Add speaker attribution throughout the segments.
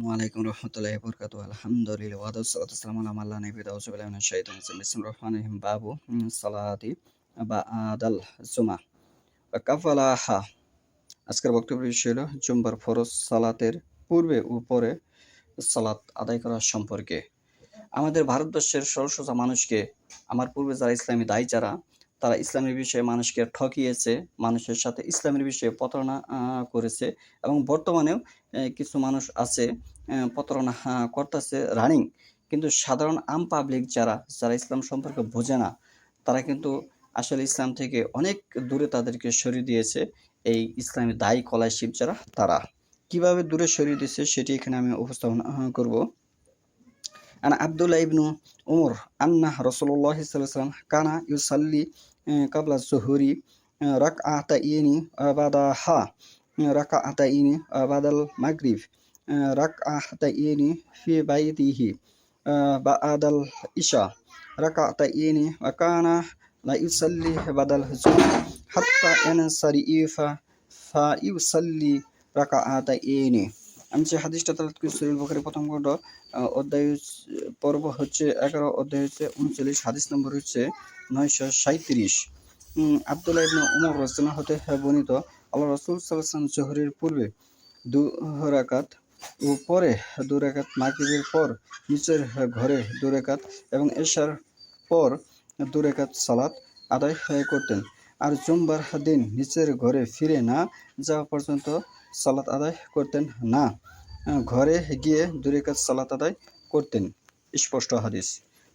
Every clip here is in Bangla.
Speaker 1: ওয়ালাইকুম রহমতুল্লাহি ওয়া বারাকাতুহু। আলহামদুলিল্লাহ ওয়া আসসালামু আলা মান লা নাবিয়্যা বা'দাহু বিল্লাহি মিনাশ শাইতানির রাজিম। বিসমিল্লাহির রহমানির রহিম। বাবু সালাতি বা'দাল জুমা ওয়া কাফালাহা। আজকের বক্তব্য বিষয় হলো জুম্মার ফরজ সালাতের পূর্বে ও পরে সালাত আদায় করা সম্পর্কে। আমাদের ভারতবর্ষের সরল সোজা মানুষকে আমার পূর্বে যারা ইসলামী দায়ী যারা, তারা ইসলামের বিষয়ে মানুষকে ঠকিয়েছে, মানুষের সাথে ইসলামের বিষয়ে প্রতারণা করেছে এবং বর্তমানেও কিছু মানুষ আছে প্রতারণা করতেছে রানিং। কিন্তু সাধারণ আম পাবলিক যারা ইসলাম সম্পর্কে বোঝে না, তারা কিন্তু আসলে ইসলাম থেকে অনেক দূরে তাদেরকে সরিয়ে দিয়েছে এই ইসলামী দায়ী কলাশিপ যারা তারা। কিভাবে দূরে সরিয়ে দিয়েছে সেটি এখানে আমি উপস্থাপন করব। عن عبد الله بن عمر أن رسول الله صلى الله عليه وسلم كان يصلي قبل الظهر ركعتين بعدها ركعتين بعد المغرب ركعتين في بيته بعد العشاء ركعتين وكان لا يصلي بعد الجمعة حتى ينصرف فيصلي ركعتين। আমি যে হাদিসটা তালাত করি সহিহ বুখারী প্রথম খণ্ড অধ্যায় পর্ব হচ্ছে 11, অধ্যায় হচ্ছে 39, হাদিস নম্বর হচ্ছে 937। আব্দুল্লাহ ইবনে উমর রাদিয়াল্লাহু হতে বর্ণিত, আল্লাহ রাসূল সাল্লাল্লাহু আলাইহি ওয়াসাল্লাম জোহরের পূর্বে 2 রাকাত ও পরে 2 রাকাত, মাগরিবের পর নিচের ঘরে 2 রাকাত এবং এশার পর 2 রাকাত সালাত আদায় করতেন। আর জুম্মার দিন নিচের ঘরে ফিরে না যাওয়া পর্যন্ত সালাত আদায় করতেন না, ঘরে গিয়ে 2 রাকাত সালাত আদায় করতেন। স্পষ্ট হাদিস।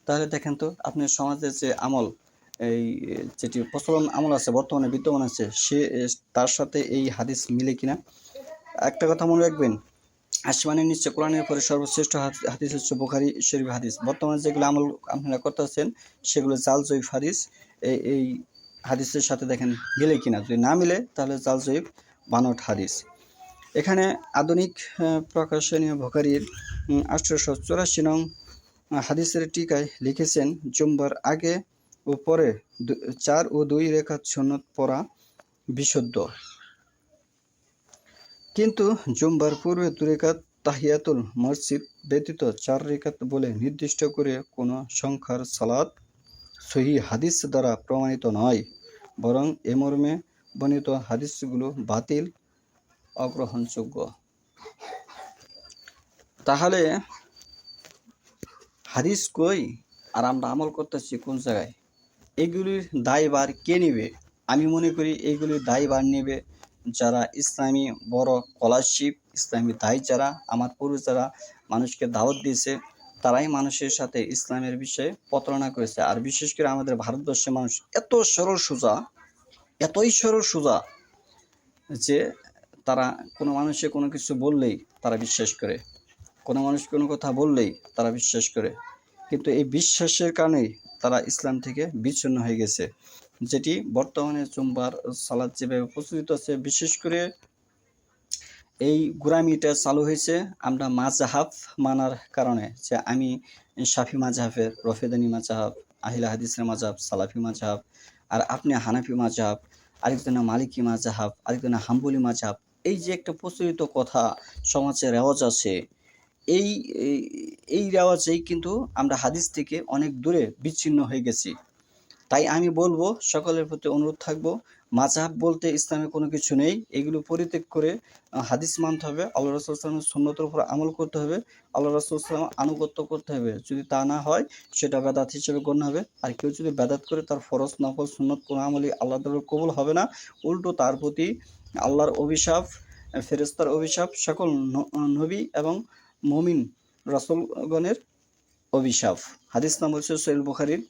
Speaker 1: তাহলে দেখেন তো আপনার সমাজের যে আমল, এই যেটি প্রচলন আমল আছে বর্তমানে বিদ্যমান আছে, তার সাথে এই হাদিস মিলে কিনা। একটা কথা মনে রাখবেন, আসমানের নিচে কোরআনের পরে সর্বশ্রেষ্ঠ হাদিস হচ্ছে বুখারী শরীফ হাদিস। বর্তমানে যেগুলো আমল আপনারা করতেছেন সেগুলো জাল জয়ীফ হাদিস। এই হাদিসের সাথে দেখেন মিলে কিনা। যদি না মিলে তাহলে জাল জয়ীফ বানোয়াট হাদিস। এখানে আধুনিক প্রকাশনীয় বুখারীর 1884 নং হাদিসের টিকায় লিখেছেন, জুম্মার আগে ও পরে 4 ও 2 রাকাত সুন্নত পড়া বিশুদ্ধ, কিন্তু জুম্মার পূর্বে 2 রাকাত তাহিয়াতুল মসজিদ ব্যতীত 4 রাকাত বলে নির্দিষ্ট করে কোনো সংখ্যার সালাত সহিহ হাদিস দ্বারা প্রমাণিত নয়, বরং এ মর্মে বর্ণিত হাদিসগুলো বাতিল, অগ্রহণযোগ্য। তাহলে হাদিস কই আর আমরা আমল করতেছি কোন জায়গায়? এগুলির দায়ভার কে নেবে? আমি মনে করি এগুলির দায়ভার নেবে যারা ইসলামী বড় স্কলারশিপ, ইসলামী দায়ী যারা, আমার পূর্বে যারা মানুষকে দাওয়াত দিয়েছে, তারাই মানুষের সাথে ইসলামের বিষয়ে প্রতারণা করেছে। আর বিশেষ করে আমাদের ভারতবর্ষের মানুষ এত সরল সোজা, এতই সরল সোজা যে তারা কোনো মানুষে কোনো কিছু বললেই তারা বিশ্বাস করে, কোনো মানুষ কোনো কথা বললেই তারা বিশ্বাস করে। কিন্তু এই বিশ্বাসের কারণেই তারা ইসলাম থেকে বিচ্ছিন্ন হয়ে গেছে। যেটি বর্তমানে জুম্মার সালাত যেভাবে প্রচলিত আছে, বিশেষ করে এই গোঁড়ামিটা চালু হয়েছে আমরা মাযহাব মানার কারণে, যে আমি শাফি মাযহাবের, রফেদানি মাযহাব, আহলে হাদিসের মাযহাব, সালাফি মাযহাব, আর আপনি হানাফি মাযহাব, আরেকজনা মালিকি মাযহাব, আরেকজনা হাম্বলি মাযহাব। এই যে একটা প্রচলিত কথা সমাজে রেওয়াজ আছে, এই এই রেওয়াজেই কিন্তু আমরা হাদিস থেকে অনেক দূরে বিচ্ছিন্ন হয়ে গেছি। তাই আমি বলবো, সকলের প্রতি অনুরোধ থাকবো, মাযহাব বলতে ইসলামে কোনো কিছু নেই। এগুলো পরিত্যাগ করে হাদিস মানতে হবে, আল্লাহ রাসূল সাল্লাল্লাহু আলাইহি ওয়াসাল্লামের সুন্নতের উপর আমল করতে হবে, আল্লাহ রাসূল সাল্লাল্লাহু আলাইহি ওয়াসাল্লাম আনুগত্য করতে হবে। যদি তা না হয় সেটা বেদাত হিসেবে গণ্য হবে। আর কেউ যদি বেদাত করে তার ফরজ, নফল, সুন্নত কোনো আমলই আল্লাহর দরবারে কবুল হবে না। উল্টো তার প্রতি আল্লাহর অভিশাপ, ফেরেশতার অভিশাপ, সকল নবী এবং মুমিন রাসূলগণের অভিশাপ। হাদিস নাম্বার হচ্ছে সহিহ বুখারীর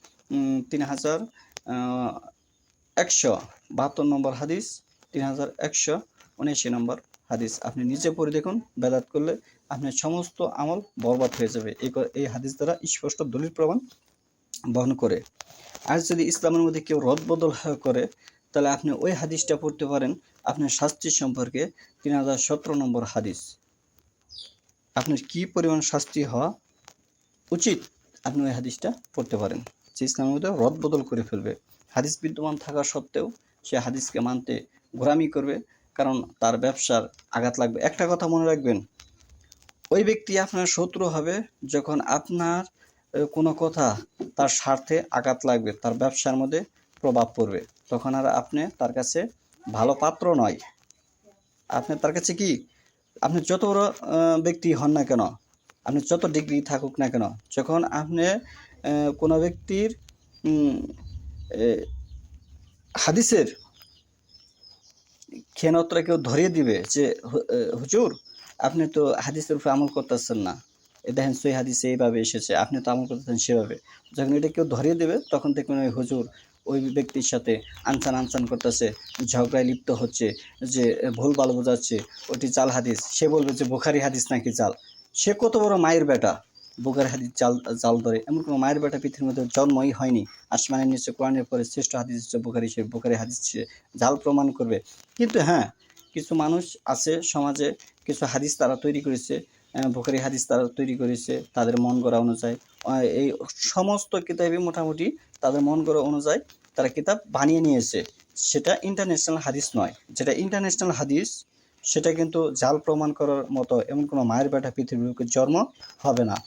Speaker 1: 3172 নম্বর হাদিস, 3179 নম্বর হাদিস। আপনি নিজে পড়ে দেখুন, বেদাত করলে আপনার সমস্ত আমল বরবাদ হয়ে যাবে। এই হাদিস দ্বারা স্পষ্ট দলিল প্রমাণ বহন করে। আর যদি ইসলামের মধ্যে কেউ রদবদল করে, তাহলে আপনি ওই হাদিসটা পড়তে পারেন আপনার শাস্তি সম্পর্কে, 3017 নম্বর হাদিস। আপনার কি পরিমাণ শাস্তি হওয়া উচিত আপনি ওই হাদিসটা পড়তে পারেন, যে ইসলামের মধ্যে রদবদল করে ফেলবে। হাদিস বিদ্যমান থাকা সত্ত্বেও সে হাদিসকে মানতে গোঁড়ামি করবে, কারণ তার ব্যবসার আঘাত লাগবে। একটা কথা মনে রাখবেন, ওই ব্যক্তি আপনার শত্রু হবে যখন আপনার কোনো কথা তার স্বার্থে আঘাত লাগবে, তার ব্যবসার মধ্যে প্রভাব পড়বে, তখন আর আপনি তার কাছে ভালো পাত্র নয়। আপনি তার কাছে কি, আপনি যত বড় ব্যক্তি হন না কেন, আপনি যত ডিগ্রি থাকুক না কেন, যখন আপনি কোনো ব্যক্তির হাদিসের খেয়ানতটা কেউ ধরিয়ে দিবে যে হুজুর আপনি তো হাদিসের উপর আমল করতেছেন না, দেখেন সই হাদিসে এইভাবে এসেছে, আপনি তো আমল করতেছেন সেভাবে, যখন এটা কেউ ধরিয়ে দেবে তখন দেখবেন ওই হুজুর ওই ব্যক্তির সাথে আনচান করতেছে, ঝগড়ায় লিপ্ত হচ্ছে, যে ভুলভাল বোঝাচ্ছে, ওটি জাল হাদিস, সে বলবে যে বুখারী হাদিস নাকি জাল। সে কত বড় মায়ের বেটা, বুখারী হাদিস জাল জাল ধরে, এমন কোনো মায়ের বেটা পৃথিবীর মধ্যে জন্মই হয়নি। আসমানের নিচে কোরআনের পরে শ্রেষ্ঠ হাদিস হচ্ছে বুখারী, সে বুখারী হাদিস জাল প্রমাণ করবে। কিন্তু হ্যাঁ, কিছু মানুষ আছে সমাজে, কিছু হাদিস তারা তৈরি করেছে, বুখারী হাদিস তারা তৈরি করেছে তাদের মন গড়া অনুযায়ী। এই সমস্ত কিতাবই মোটামুটি তাদের মন গড়া অনুযায়ী তারা কিতাব বানিয়ে নিয়েছে, সেটা ইন্টারন্যাশনাল হাদিস নয়। যেটা ইন্টারন্যাশনাল হাদিস সেটা কিন্তু জাল প্রমাণ করার মতো এমন কোনো মায়ের বেটা পৃথিবীর জন্ম হবে না।